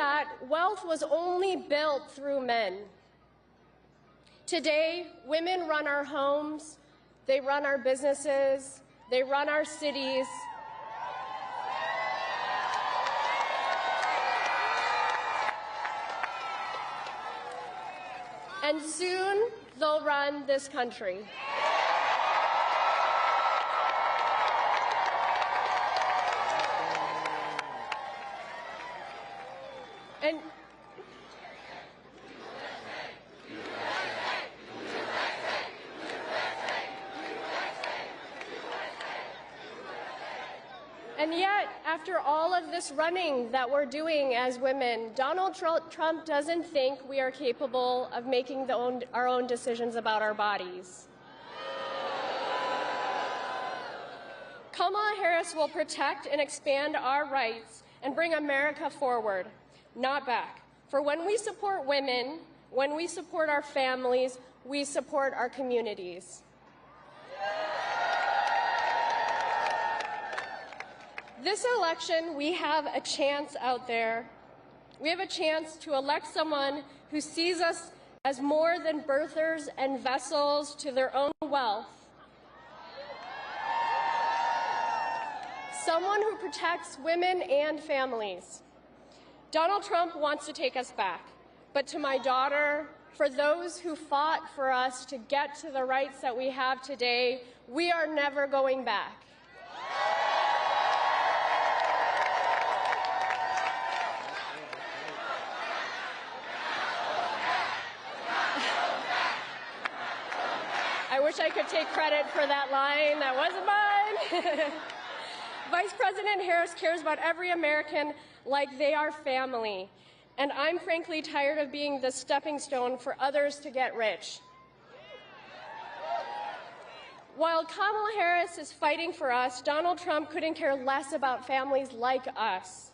that wealth was only built through men. Today, women run our homes, they run our businesses, they run our cities. And soon, they'll run this country. And yet, after all of this running that we're doing as women, Donald Trump doesn't think we are capable of making our own decisions about our bodies. Kamala Harris will protect and expand our rights and bring America forward, not back. For when we support women, when we support our families, we support our communities. This election, we have a chance out there. We have a chance to elect someone who sees us as more than birthers and vessels to their own wealth. Someone who protects women and families. Donald Trump wants to take us back, but to my daughter, for those who fought for us to get to the rights that we have today, we are never going back. I wish I could take credit for that line. That wasn't mine. Vice President Harris cares about every American like they are family. And I'm frankly tired of being the stepping stone for others to get rich. While Kamala Harris is fighting for us, Donald Trump couldn't care less about families like us.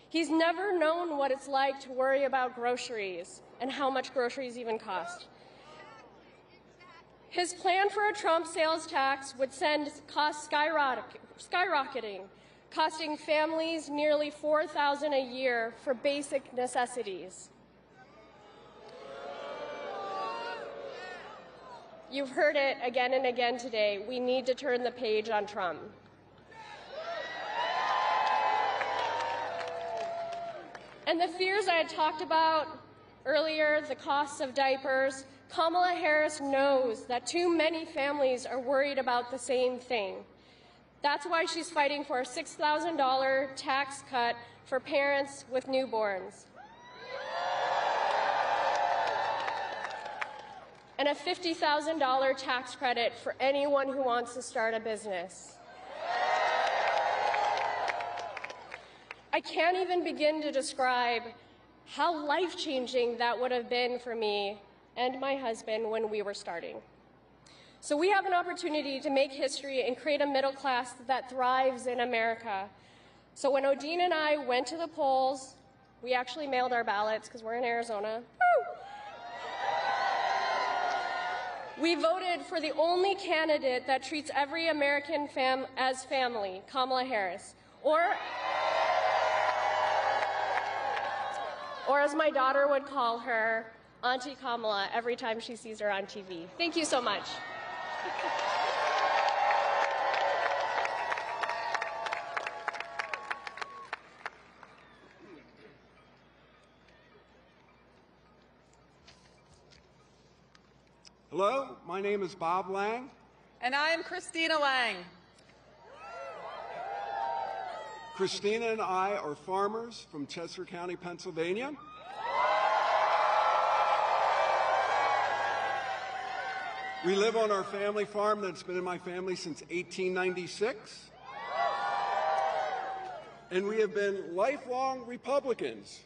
He's never known what it's like to worry about groceries and how much groceries even cost. His plan for a Trump sales tax would send costs skyrocketing, costing families nearly $4,000 a year for basic necessities. You've heard it again and again today. We need to turn the page on Trump. And the fears I had talked about earlier, the costs of diapers, Kamala Harris knows that too many families are worried about the same thing. That's why she's fighting for a $6,000 tax cut for parents with newborns. And a $50,000 tax credit for anyone who wants to start a business. I can't even begin to describe how life-changing that would have been for me and my husband when we were starting. So we have an opportunity to make history and create a middle class that thrives in America. So when Odine and I went to the polls, we actually mailed our ballots because we're in Arizona. Woo! We voted for the only candidate that treats every American as family, Kamala Harris. Or as my daughter would call her, Auntie Kamala, every time she sees her on TV. Thank you so much. Hello, my name is Bob Lang. And I'm Christina Lang. Christina and I are farmers from Chester County, Pennsylvania. We live on our family farm that's been in my family since 1896. And we have been lifelong Republicans.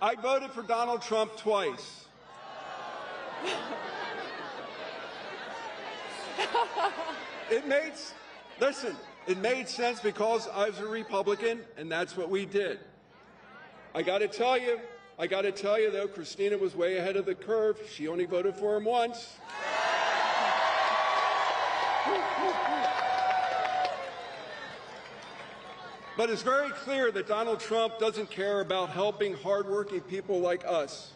I voted for Donald Trump twice. It made sense because I was a Republican, and that's what we did. I got to tell you, I got to tell you, though, Christina was way ahead of the curve. She only voted for him once. But it's very clear that Donald Trump doesn't care about helping hardworking people like us.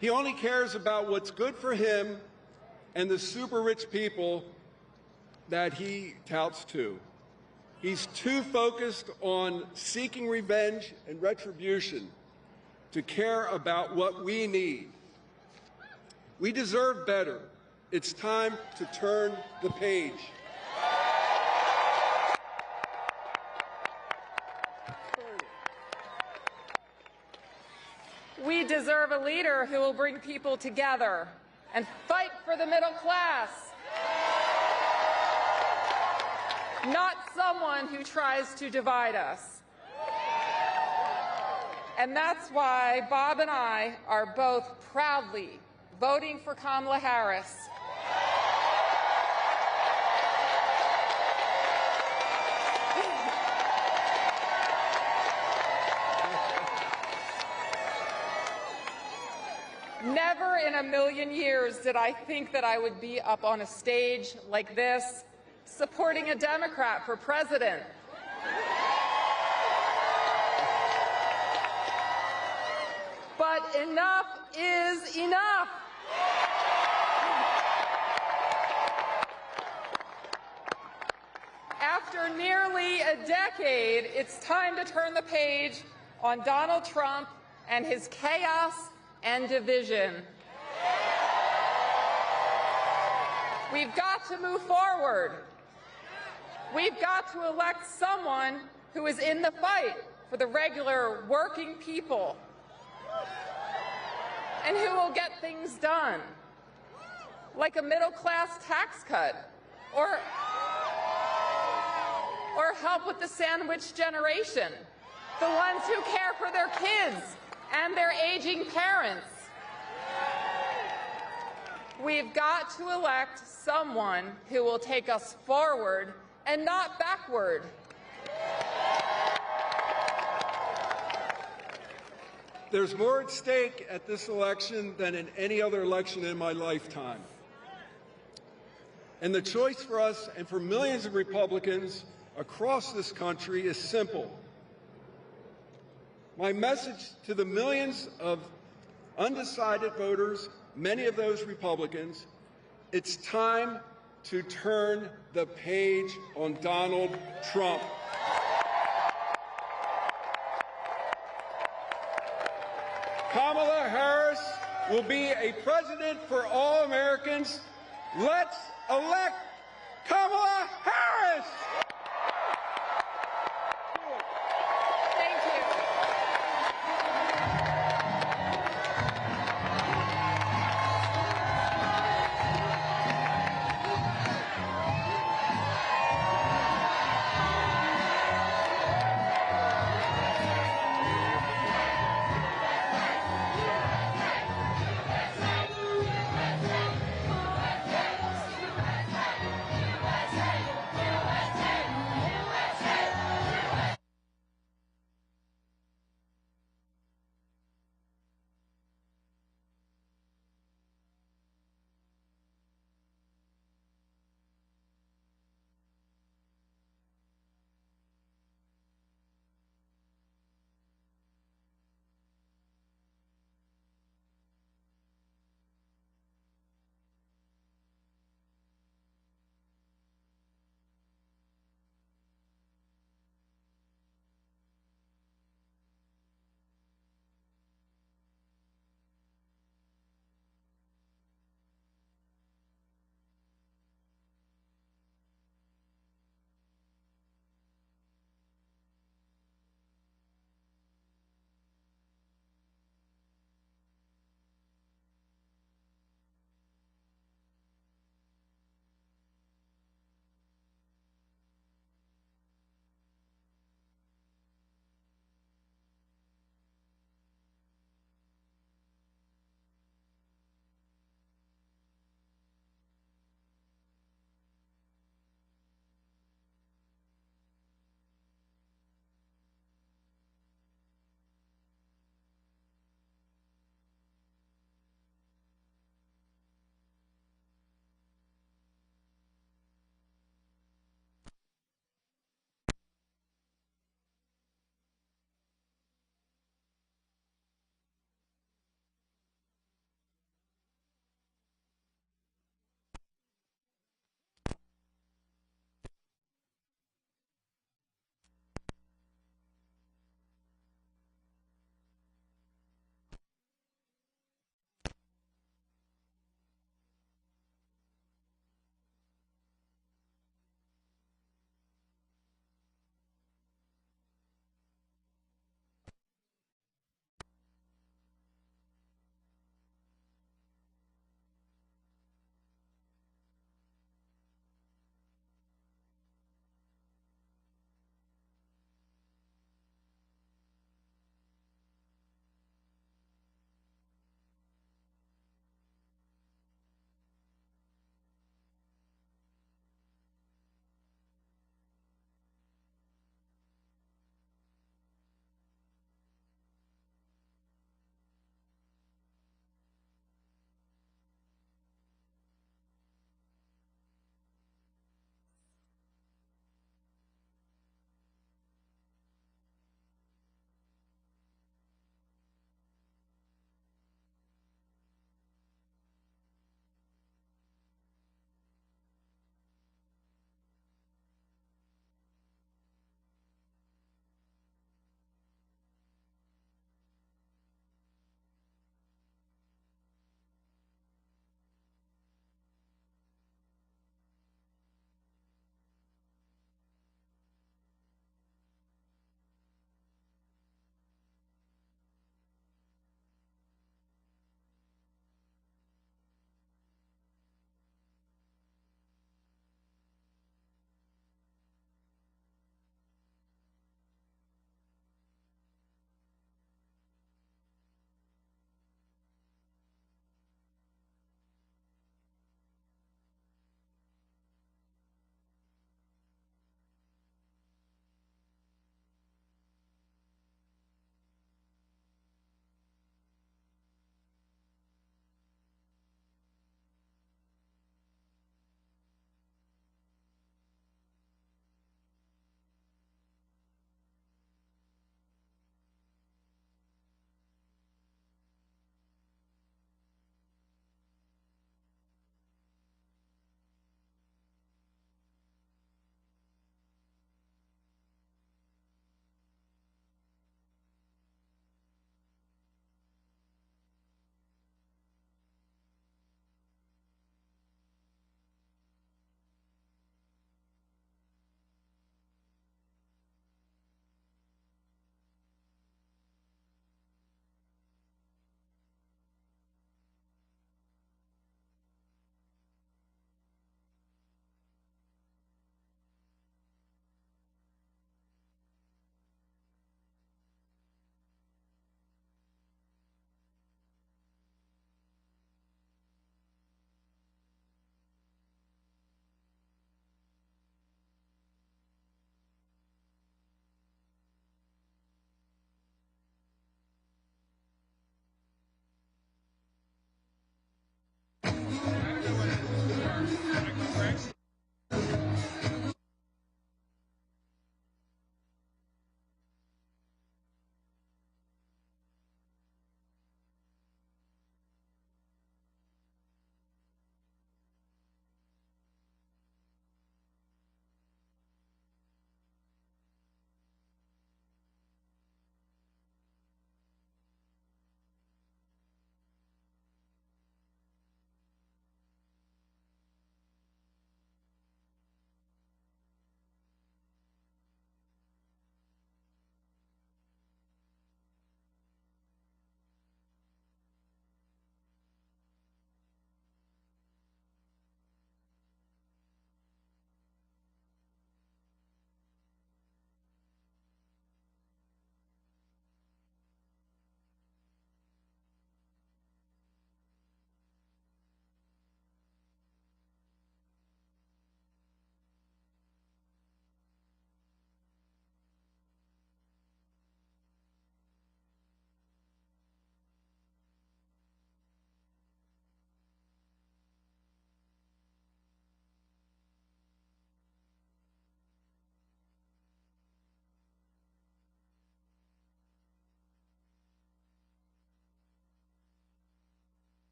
He only cares about what's good for him and the super rich people that he touts to. He's too focused on seeking revenge and retribution to care about what we need. We deserve better. It's time to turn the page. We deserve a leader who will bring people together and fight for the middle class. Not someone who tries to divide us. And that's why Bob and I are both proudly voting for Kamala Harris. Never in a million years did I think that I would be up on a stage like this, supporting a Democrat for president. But enough is enough. After nearly a decade, it's time to turn the page on Donald Trump and his chaos and division. We've got to move forward. We've got to elect someone who is in the fight for the regular working people and who will get things done, like a middle-class tax cut or help with the sandwich generation, the ones who care for their kids and their aging parents. We've got to elect someone who will take us forward and not backward. There's more at stake at this election than in any other election in my lifetime. And the choice for us and for millions of Republicans across this country is simple. My message to the millions of undecided voters, many of those Republicans, it's time to turn the page on Donald Trump. Kamala Harris will be a president for all Americans. Let's elect Kamala Harris!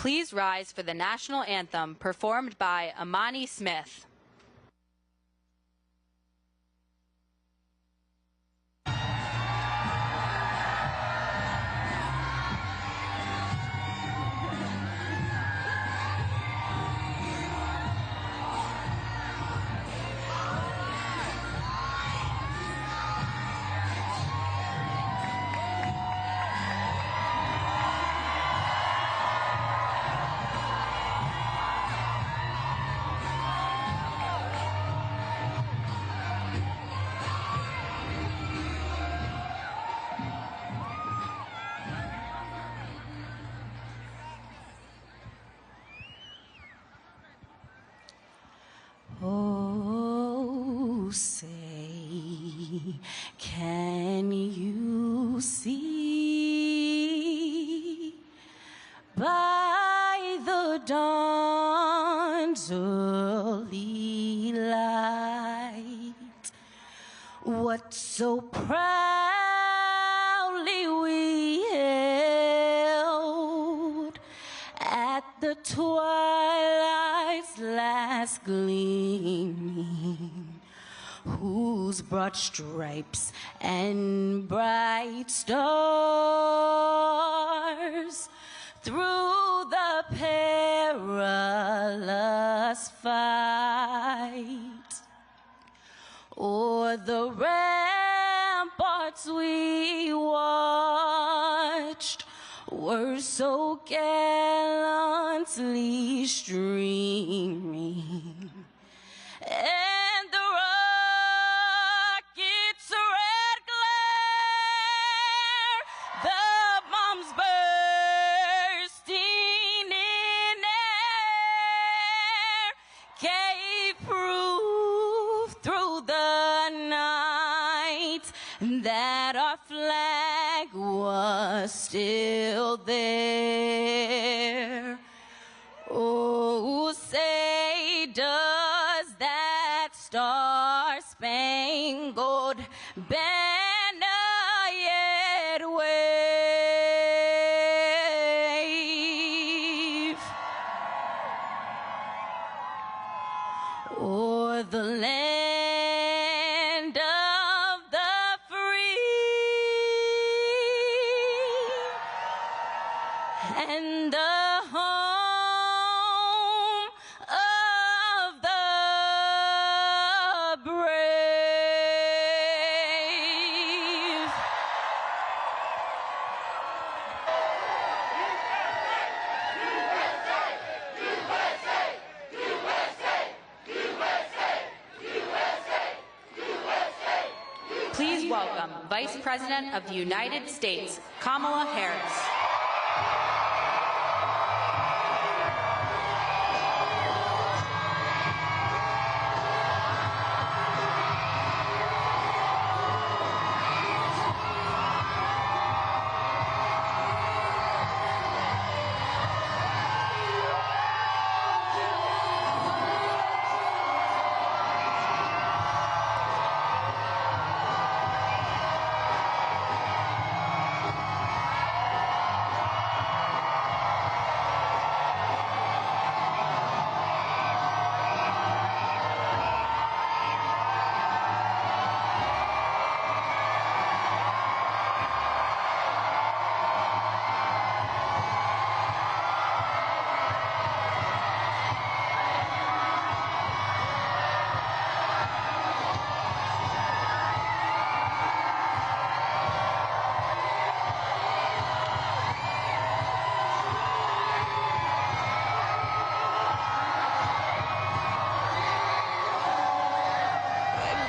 Please rise for the national anthem performed by Amani Smith. Oh, say, can you see by the dawn's early light what so proudly we held at the twilight's last gleaming, whose broad stripes and bright stars through the perilous fight o'er the ramparts we watched were so gallantly streaming, and the rocket's red glare, the bombs bursting in air, gave proof through the night that our flag was still there. Oh, say, does that star-spangled banner yet wave o'er the land of the free and the home of the brave? Please welcome Vice President of the United States, Kamala Harris.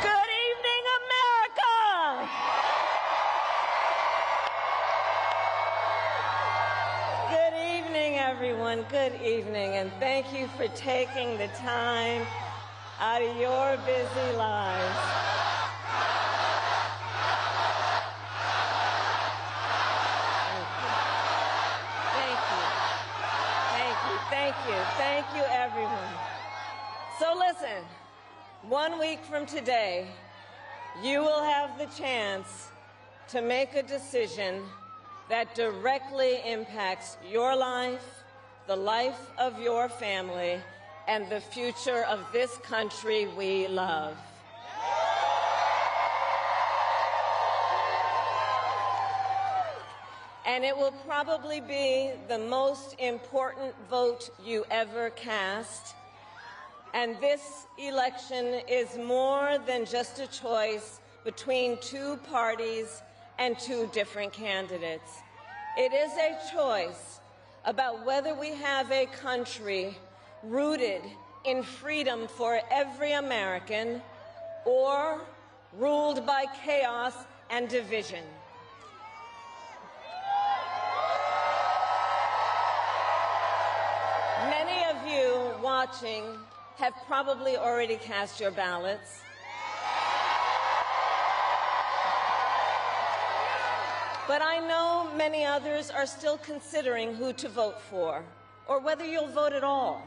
Good evening, America! Good evening, everyone. Good evening, and thank you for taking the time out of your busy lives. Thank you, everyone. So listen, 1 week from today, you will have the chance to make a decision that directly impacts your life the life of your family, and the future of this country we love. And it will probably be the most important vote you ever cast. And this election is more than just a choice between two parties and two different candidates. It is a choice about whether we have a country rooted in freedom for every American or ruled by chaos and division. Many of you watching have probably already cast your ballots. But I know many others are still considering who to vote for, or whether you'll vote at all.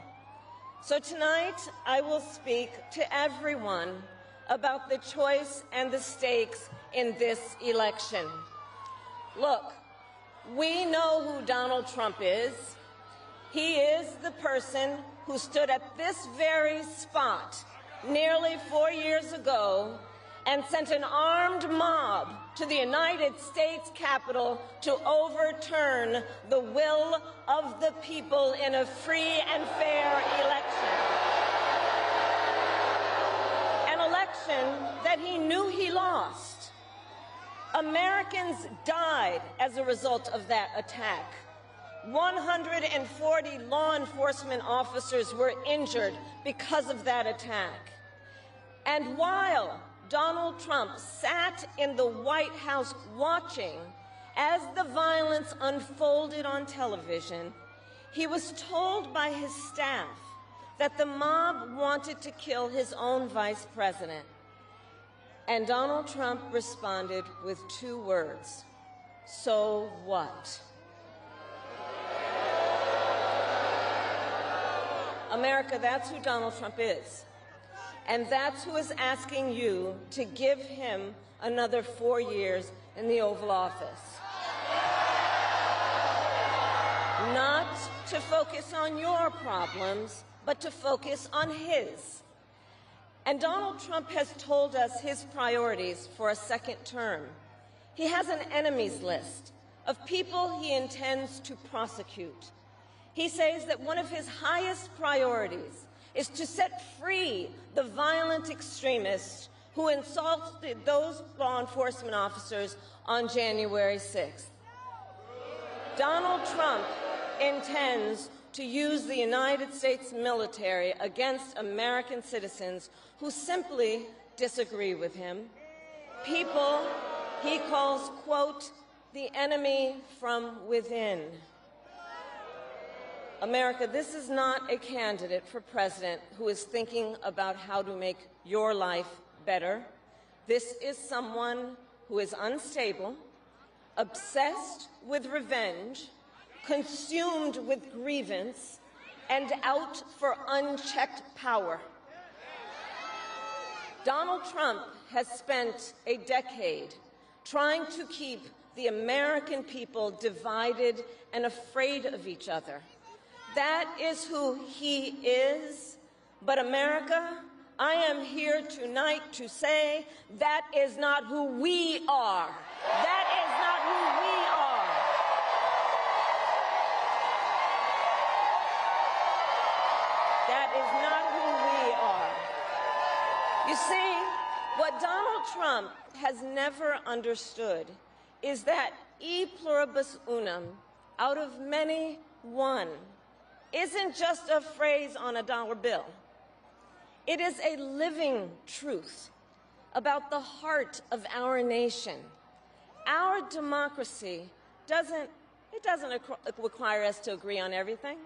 So tonight, I will speak to everyone about the choice and the stakes in this election. Look, we know who Donald Trump is. He is the person who stood at this very spot nearly 4 years ago and sent an armed mob to the United States Capitol to overturn the will of the people in a free and fair election. An election that he knew he lost. Americans died as a result of that attack. 140 law enforcement officers were injured because of that attack. And while Donald Trump sat in the White House watching as the violence unfolded on television, he was told by his staff that the mob wanted to kill his own vice president. And Donald Trump responded with 2 words: so what? America, that's who Donald Trump is. And that's who is asking you to give him another 4 years in the Oval Office. Not to focus on your problems, but to focus on his. And Donald Trump has told us his priorities for a second term. He has an enemies list of people he intends to prosecute. He says that one of his highest priorities is to set free the violent extremists who insulted those law enforcement officers on January 6th. Donald Trump intends to use the United States military against American citizens who simply disagree with him. People he calls, quote, the enemy from within. America, this is not a candidate for president who is thinking about how to make your life better. This is someone who is unstable, obsessed with revenge, consumed with grievance, and out for unchecked power. Donald Trump has spent a decade trying to keep the American people divided and afraid of each other. That is who he is. But America, I am here tonight to say that is not who we are. That is not who we are. That is not who we are. You see, what Donald Trump has never understood is that e pluribus unum, out of many, one, isn't just a phrase on a dollar bill. It is a living truth about the heart of our nation. Our democracy doesn't require us to agree on everything.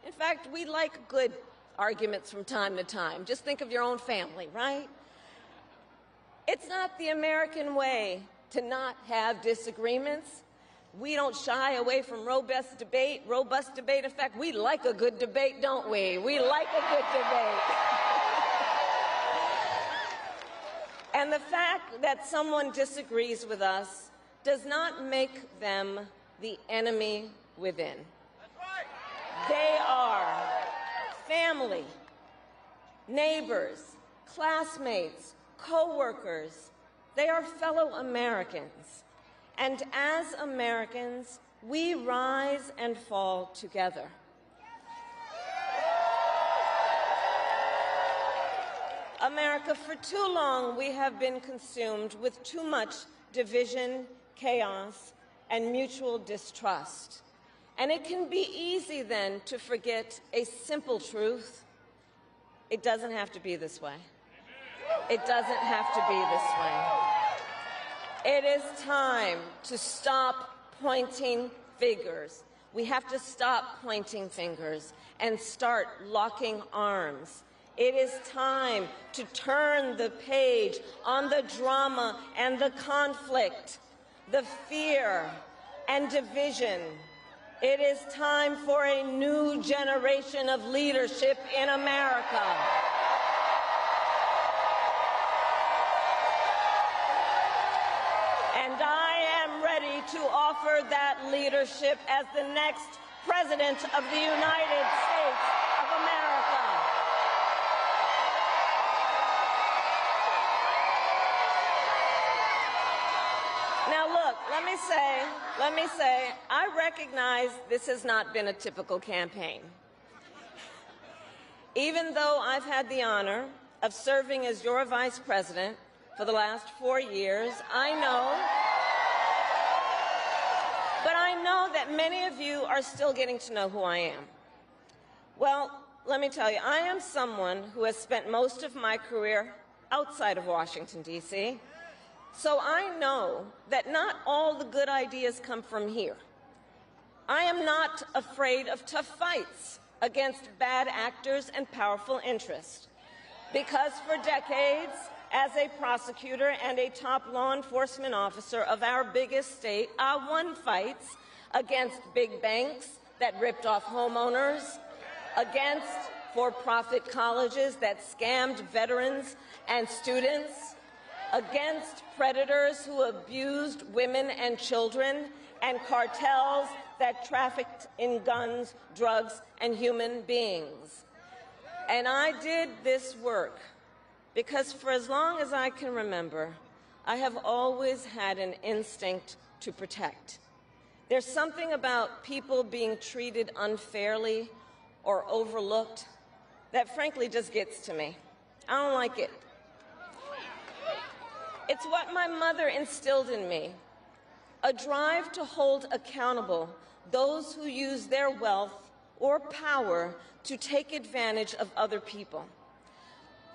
In fact, we like good arguments from time to time. Just think of your own family, right? It's not the American way to not have disagreements. We don't shy away from robust debate. In fact, we like a good debate, don't we? We like a good debate. And the fact that someone disagrees with us does not make them the enemy within. They are family, neighbors, classmates, co-workers. They are fellow Americans. And as Americans, we rise and fall together. America, for too long, we have been consumed with too much division, chaos, and mutual distrust. And it can be easy then to forget a simple truth. It doesn't have to be this way. It doesn't have to be this way. It is time to stop pointing fingers. We have to stop pointing fingers and start locking arms. It is time to turn the page on the drama and the conflict, the fear and division. It is time for a new generation of leadership in America. And I am ready to offer that leadership as the next President of the United States of America. Now look, let me say, I recognize this has not been a typical campaign. Even though I've had the honor of serving as your vice president for the last 4 years, I know that many of you are still getting to know who I am. Well, let me tell you, I am someone who has spent most of my career outside of Washington, D.C., so I know that not all the good ideas come from here. I am not afraid of tough fights against bad actors and powerful interests, because for decades, as a prosecutor and a top law enforcement officer of our biggest state, I won fights against big banks that ripped off homeowners, against for-profit colleges that scammed veterans and students, against predators who abused women and children, and cartels that trafficked in guns, drugs, and human beings. And I did this work because for as long as I can remember, I have always had an instinct to protect. There's something about people being treated unfairly or overlooked that frankly just gets to me. I don't like it. It's what my mother instilled in me, a drive to hold accountable those who use their wealth or power to take advantage of other people.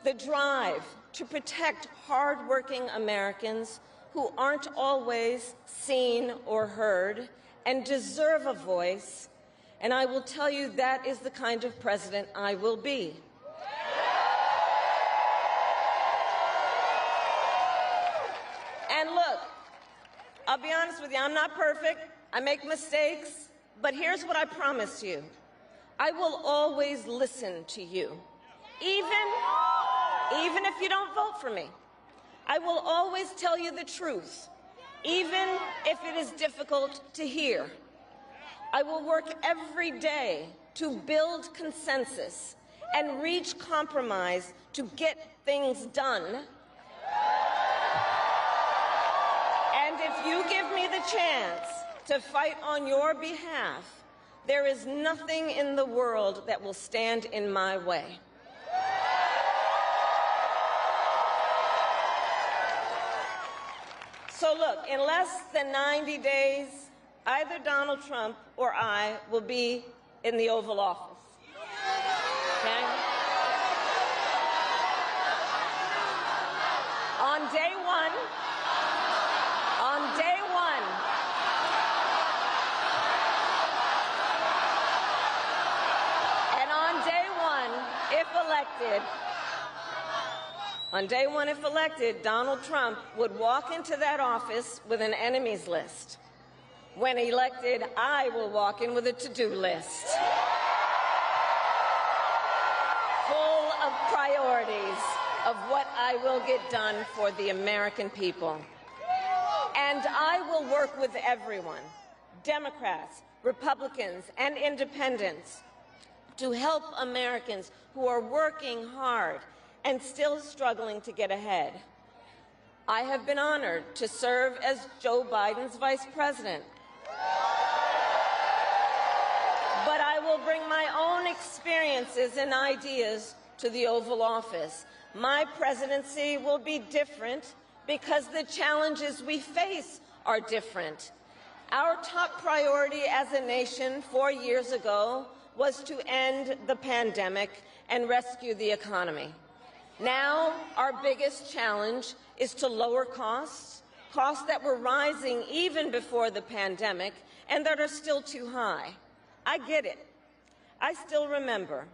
The drive to protect hardworking Americans who aren't always seen or heard and deserve a voice, and I will tell you that is the kind of president I will be. And look, I'll be honest with you, I'm not perfect, I make mistakes, but here's what I promise you. I will always listen to you, even if you don't vote for me. I will always tell you the truth, even if it is difficult to hear. I will work every day to build consensus and reach compromise to get things done. And if you give me the chance to fight on your behalf, there is nothing in the world that will stand in my way. So look, in less than 90 days, either Donald Trump or I will be in the Oval Office. Okay? On day one, if elected, Donald Trump would walk into that office with an enemies list. When elected, I will walk in with a to-do list full of priorities of what I will get done for the American people. And I will work with everyone, Democrats, Republicans, and independents, to help Americans who are working hard and still struggling to get ahead. I have been honored to serve as Joe Biden's vice president. But I will bring my own experiences and ideas to the Oval Office. My presidency will be different because the challenges we face are different. Our top priority as a nation 4 years ago was to end the pandemic and rescue the economy. Now, our biggest challenge is to lower costs that were rising even before the pandemic and that are still too high. I get it. I still remember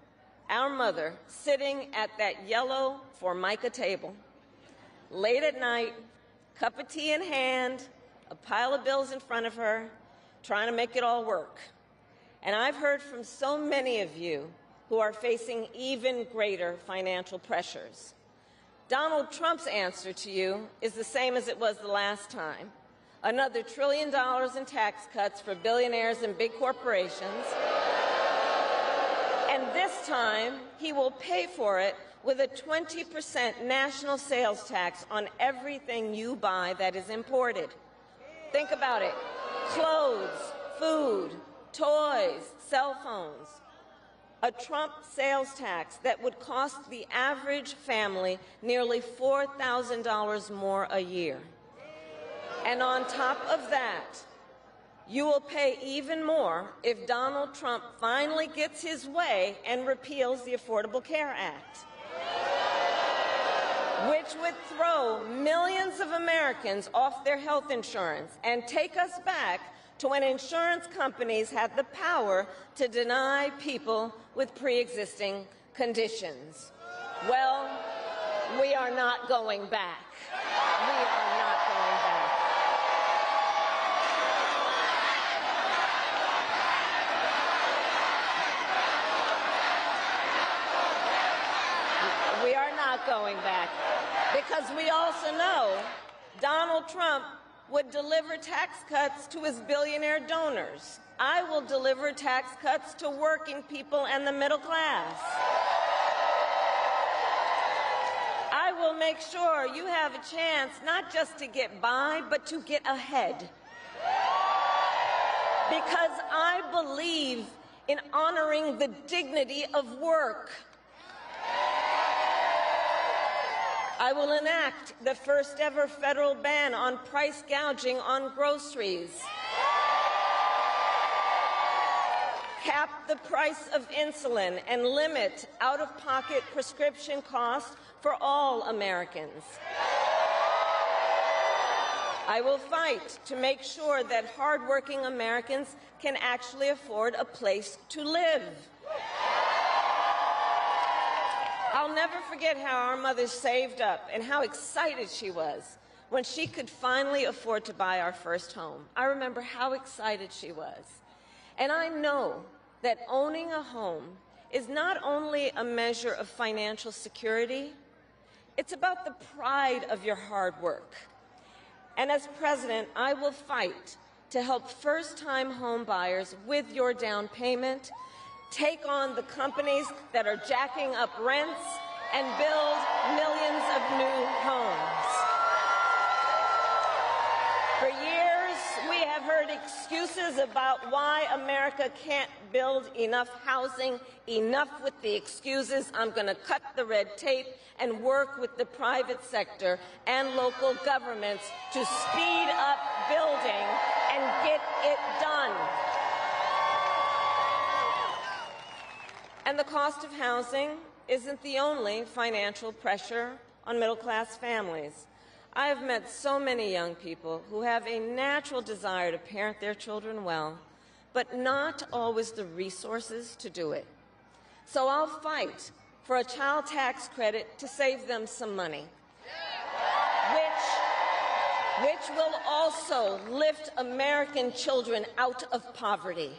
our mother sitting at that yellow Formica table, late at night, cup of tea in hand, a pile of bills in front of her, trying to make it all work. And I've heard from so many of you who are facing even greater financial pressures. Donald Trump's answer to you is the same as it was the last time. Another $1 trillion in tax cuts for billionaires and big corporations. And this time, he will pay for it with a 20% national sales tax on everything you buy that is imported. Think about it. Clothes, food, toys, cell phones. A Trump sales tax that would cost the average family nearly $4,000 more a year. And on top of that, you will pay even more if Donald Trump finally gets his way and repeals the Affordable Care Act, which would throw millions of Americans off their health insurance and take us back to when insurance companies had the power to deny people with pre-existing conditions. Well, we are not going back. We are not going back. We are not going back because we also know Donald Trump would deliver tax cuts to his billionaire donors. I will deliver tax cuts to working people and the middle class. I will make sure you have a chance not just to get by, but to get ahead. Because I believe in honoring the dignity of work. I will enact the first ever federal ban on price gouging on groceries. Cap the price of insulin and limit out-of-pocket prescription costs for all Americans. I will fight to make sure that hardworking Americans can actually afford a place to live. I'll never forget how our mother saved up and how excited she was when she could finally afford to buy our first home. I remember how excited she was. And I know that owning a home is not only a measure of financial security, it's about the pride of your hard work. And as president, I will fight to help first-time home buyers with your down payment, take on the companies that are jacking up rents, and build millions of new homes. For years, we have heard excuses about why America can't build enough housing. Enough with the excuses. I'm going to cut the red tape and work with the private sector and local governments to speed up building and get it done. And the cost of housing isn't the only financial pressure on middle-class families. I have met so many young people who have a natural desire to parent their children well, but not always the resources to do it. So I'll fight for a child tax credit to save them some money, which will also lift American children out of poverty.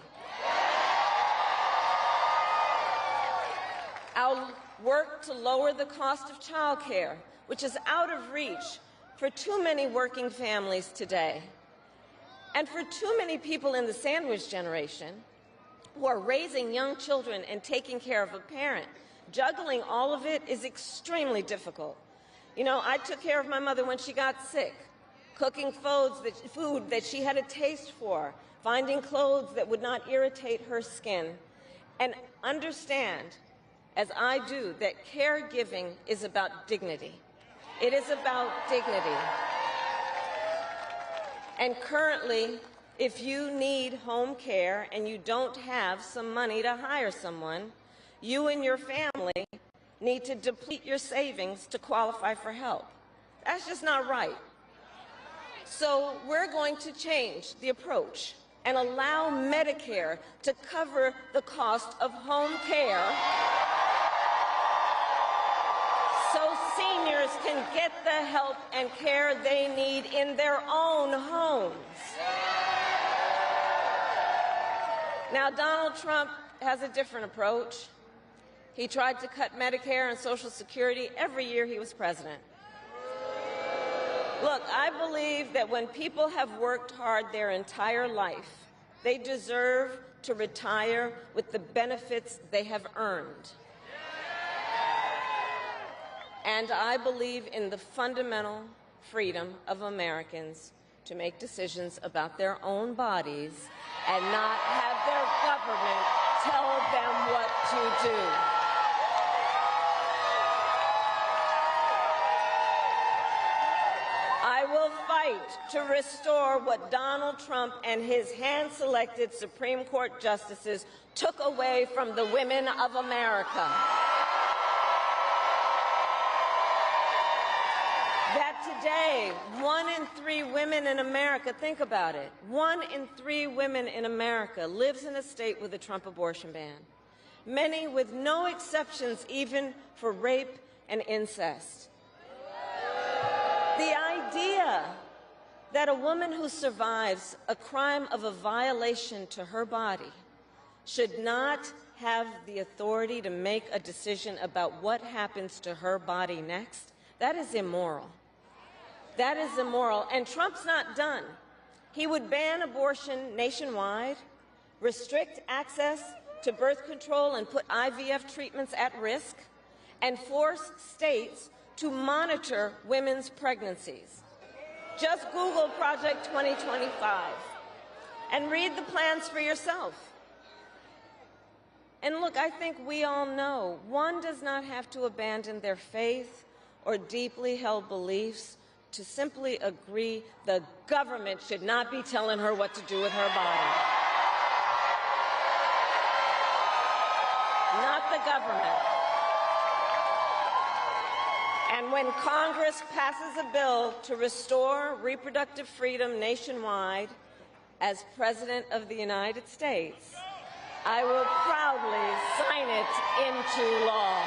I'll work to lower the cost of childcare, which is out of reach for too many working families today. And for too many people in the sandwich generation, who are raising young children and taking care of a parent. Juggling all of it is extremely difficult. You know, I took care of my mother when she got sick, cooking food that she had a taste for, finding clothes that would not irritate her skin, and understand, as I do, that caregiving is about dignity. It is about dignity. And currently, if you need home care and you don't have some money to hire someone, you and your family need to deplete your savings to qualify for help. That's just not right. So we're going to change the approach and allow Medicare to cover the cost of home care so seniors can get the help and care they need in their own homes. Now, Donald Trump has a different approach. He tried to cut Medicare and Social Security every year he was president. Look, I believe that when people have worked hard their entire life, they deserve to retire with the benefits they have earned. And I believe in the fundamental freedom of Americans to make decisions about their own bodies and not have their government tell them what to do. I will fight to restore what Donald Trump and his hand-selected Supreme Court justices took away from the women of America. That today, 1 in 3 women in America, think about it, 1 in 3 women in America lives in a state with a Trump abortion ban, many with no exceptions even for rape and incest. The idea that a woman who survives a crime of a violation to her body should not have the authority to make a decision about what happens to her body next, that is immoral. That is immoral. And Trump's not done. He would ban abortion nationwide, restrict access to birth control and put IVF treatments at risk, and force states to monitor women's pregnancies. Just Google Project 2025 and read the plans for yourself. And look, I think we all know one does not have to abandon their faith or deeply held beliefs to simply agree the government should not be telling her what to do with her body. Not the government. And when Congress passes a bill to restore reproductive freedom nationwide, as President of the United States, I will proudly sign it into law.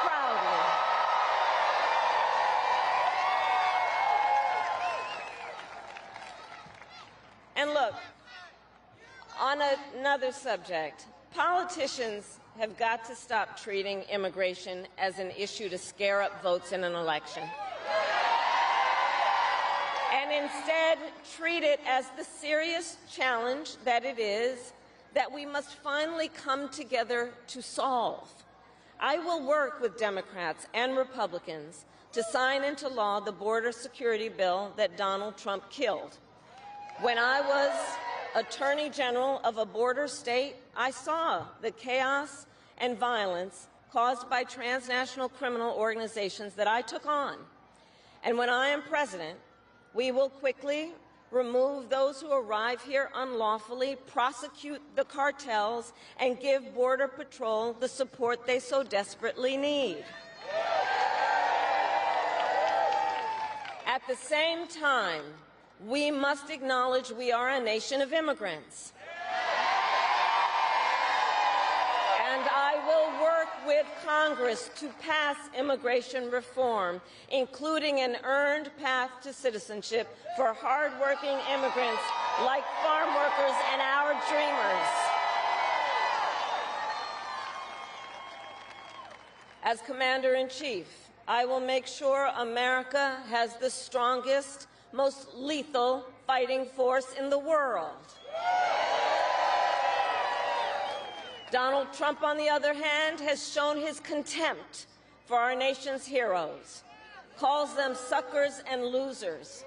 Proudly. And look, on another subject, politicians have got to stop treating immigration as an issue to scare up votes in an election, and instead treat it as the serious challenge that it is that we must finally come together to solve. I will work with Democrats and Republicans to sign into law the border security bill that Donald Trump killed. When I was Attorney General of a border state, I saw the chaos and violence caused by transnational criminal organizations that I took on. And when I am president, we will quickly remove those who arrive here unlawfully, prosecute the cartels, and give Border Patrol the support they so desperately need. At the same time, we must acknowledge we are a nation of immigrants. And I will work with Congress to pass immigration reform, including an earned path to citizenship for hardworking immigrants like farm workers and our dreamers. As Commander-in-Chief, I will make sure America has the strongest, most lethal fighting force in the world. Donald Trump, on the other hand, has shown his contempt for our nation's heroes, calls them suckers and losers,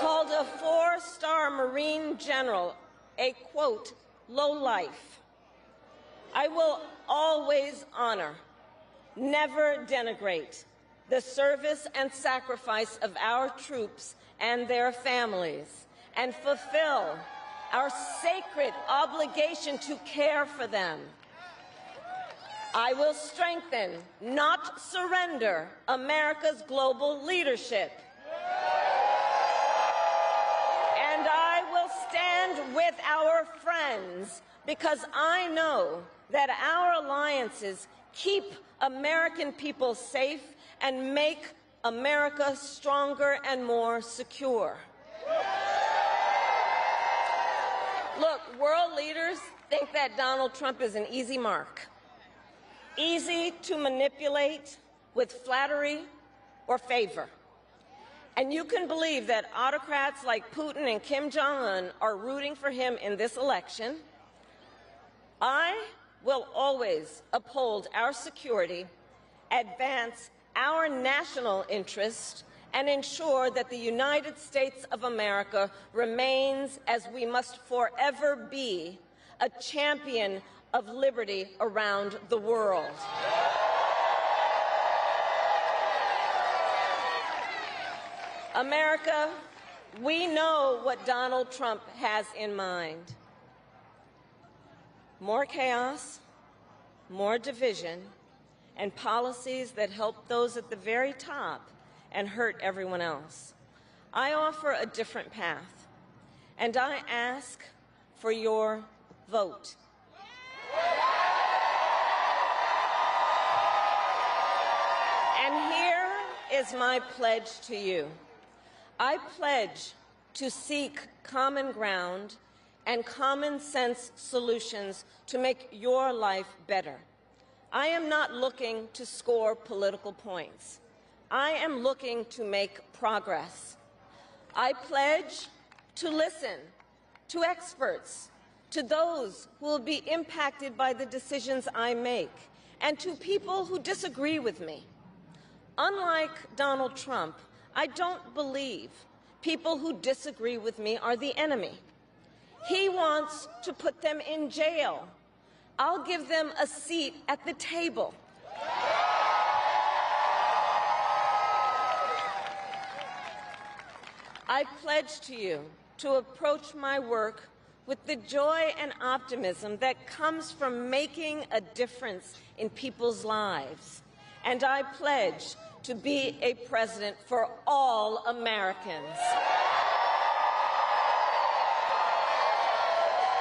called a 4-star Marine general a, quote, lowlife. I will always honor, never denigrate, the service and sacrifice of our troops and their families, and fulfill our sacred obligation to care for them. I will strengthen, not surrender, America's global leadership. And I will stand with our friends because I know that our alliances keep American people safe and make America stronger and more secure. Look, world leaders think that Donald Trump is an easy mark, easy to manipulate with flattery or favor. And you can believe that autocrats like Putin and Kim Jong-un are rooting for him in this election. I will always uphold our security, advance our national interest, and ensure that the United States of America remains, as we must forever be, a champion of liberty around the world. America, we know what Donald Trump has in mind. More chaos, more division, and policies that help those at the very top and hurt everyone else. I offer a different path, and I ask for your vote. And here is my pledge to you. I pledge to seek common ground and common sense solutions to make your life better. I am not looking to score political points. I am looking to make progress. I pledge to listen to experts, to those who will be impacted by the decisions I make, and to people who disagree with me. Unlike Donald Trump, I don't believe people who disagree with me are the enemy. He wants to put them in jail. I'll give them a seat at the table. I pledge to you to approach my work with the joy and optimism that comes from making a difference in people's lives. And I pledge to be a president for all Americans.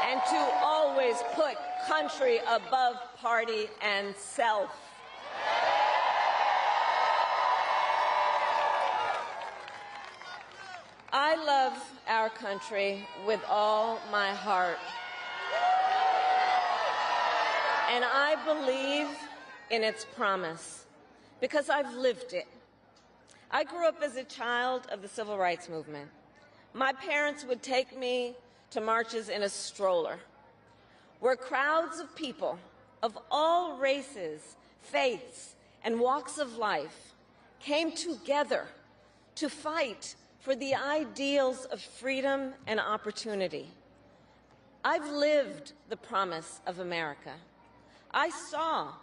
And to always put country above party and self. I love our country with all my heart. And I believe in its promise because I've lived it. I grew up as a child of the Civil Rights Movement. My parents would take me to marches in a stroller, where crowds of people of all races, faiths, and walks of life came together to fight for the ideals of freedom and opportunity. I've lived the promise of America. I saw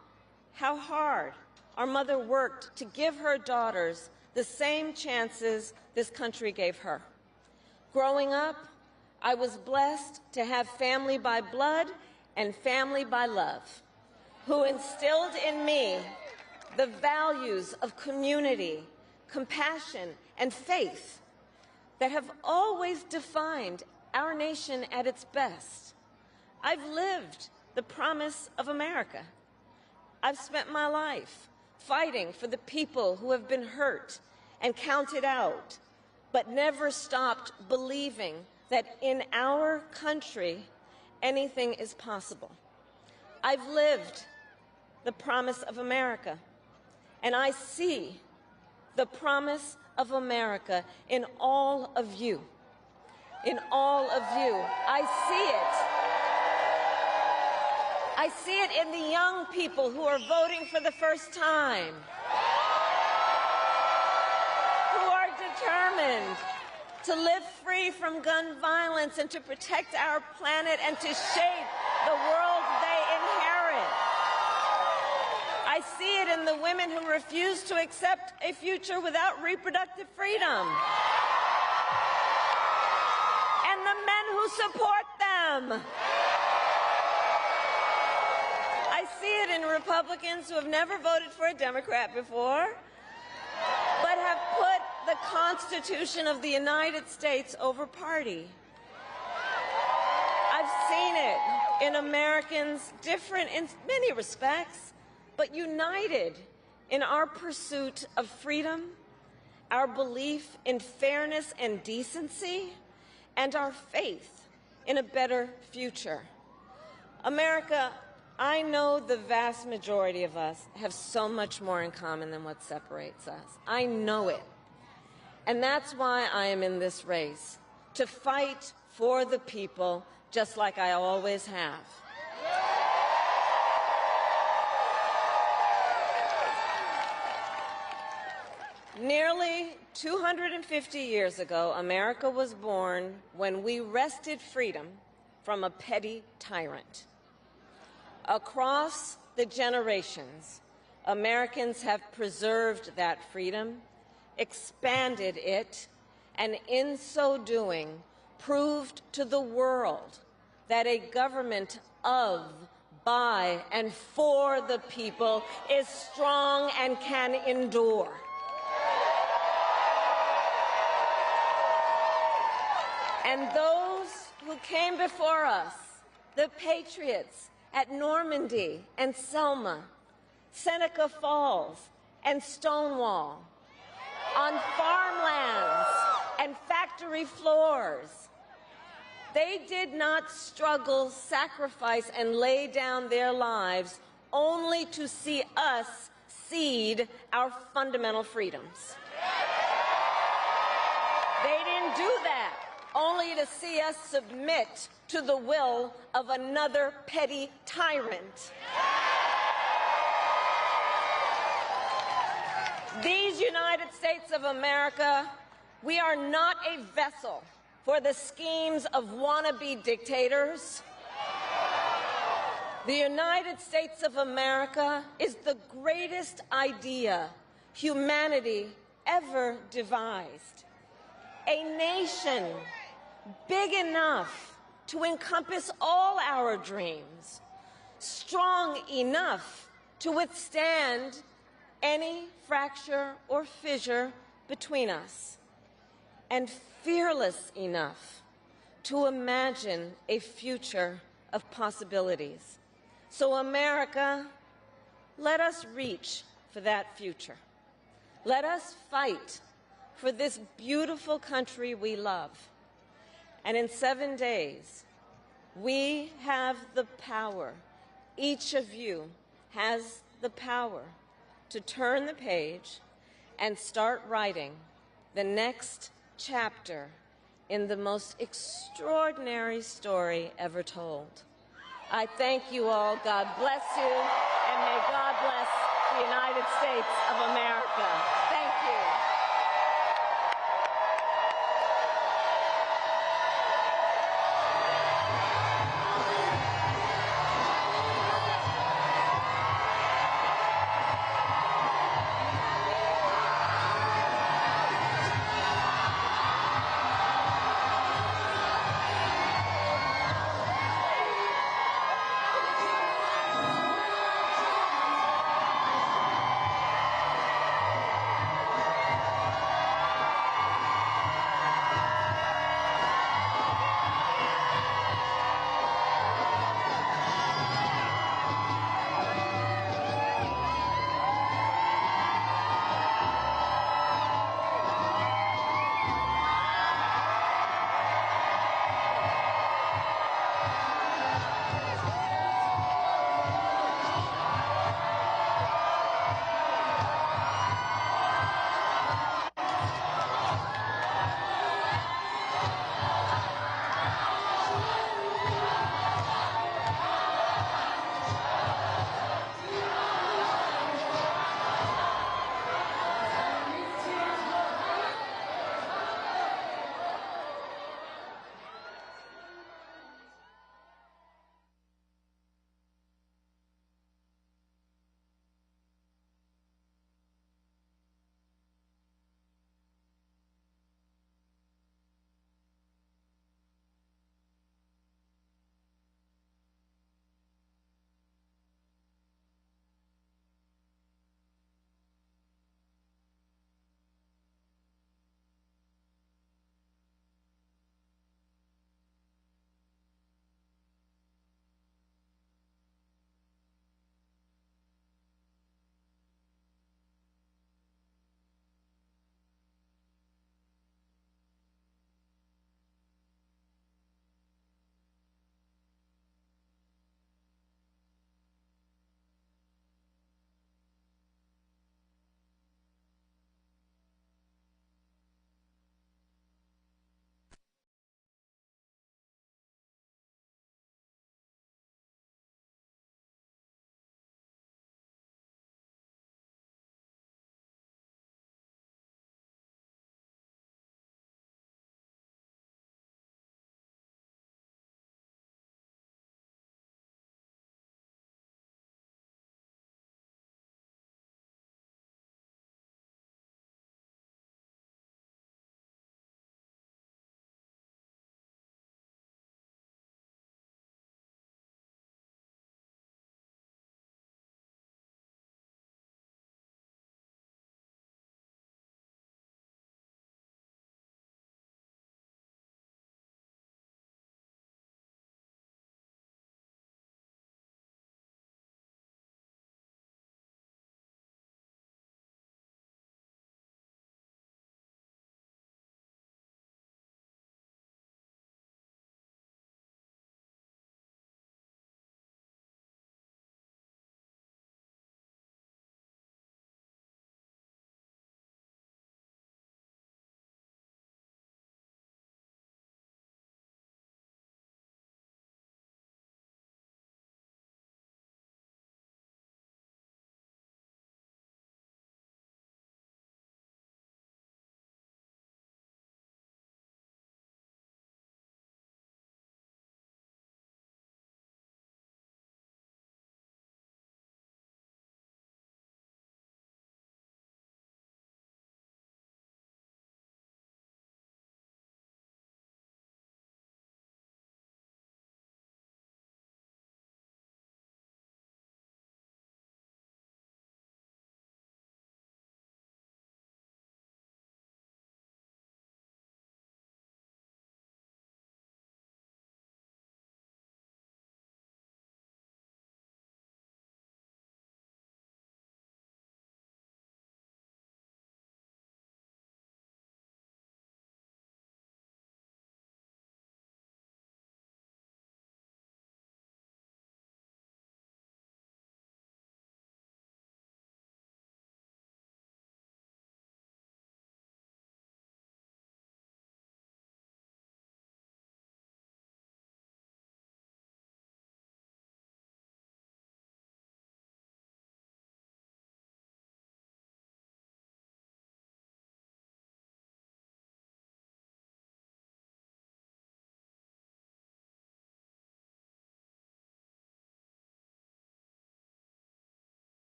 how hard our mother worked to give her daughters the same chances this country gave her. Growing up, I was blessed to have family by blood and family by love, who instilled in me the values of community, compassion, and faith that have always defined our nation at its best. I've lived the promise of America. I've spent my life fighting for the people who have been hurt and counted out, but never stopped believing that in our country, anything is possible. I've lived the promise of America, and I see the promise of America in all of you. In all of you. I see it. I see it in the young people who are voting for the first time, who are determined to live free from gun violence and to protect our planet and to shape the world they inherit. I see it in the women who refuse to accept a future without reproductive freedom, and the men who support them. I see it in Republicans who have never voted for a Democrat before, but have put the Constitution of the United States over party. I've seen it in Americans different in many respects, but united in our pursuit of freedom, our belief in fairness and decency, and our faith in a better future. America, I know the vast majority of us have so much more in common than what separates us. I know it. And that's why I am in this race, to fight for the people, just like I always have. Nearly 250 years ago, America was born when we wrested freedom from a petty tyrant. Across the generations, Americans have preserved that freedom, expanded it, and in so doing, proved to the world that a government of, by, and for the people is strong and can endure. And those who came before us, the patriots at Normandy and Selma, Seneca Falls and Stonewall, on farmlands and factory floors, they did not struggle, sacrifice, and lay down their lives only to see us cede our fundamental freedoms. They didn't do that only to see us submit to the will of another petty tyrant. These United States of America, we are not a vessel for the schemes of wannabe dictators. The United States of America is the greatest idea humanity ever devised. A nation big enough to encompass all our dreams, strong enough to withstand any fracture or fissure between us, and fearless enough to imagine a future of possibilities. So, America, let us reach for that future. Let us fight for this beautiful country we love. And in 7 days, we have the power, each of you has the power to turn the page and start writing the next chapter in the most extraordinary story ever told. I thank you all. God bless you, and may God bless the United States of America. Thank you.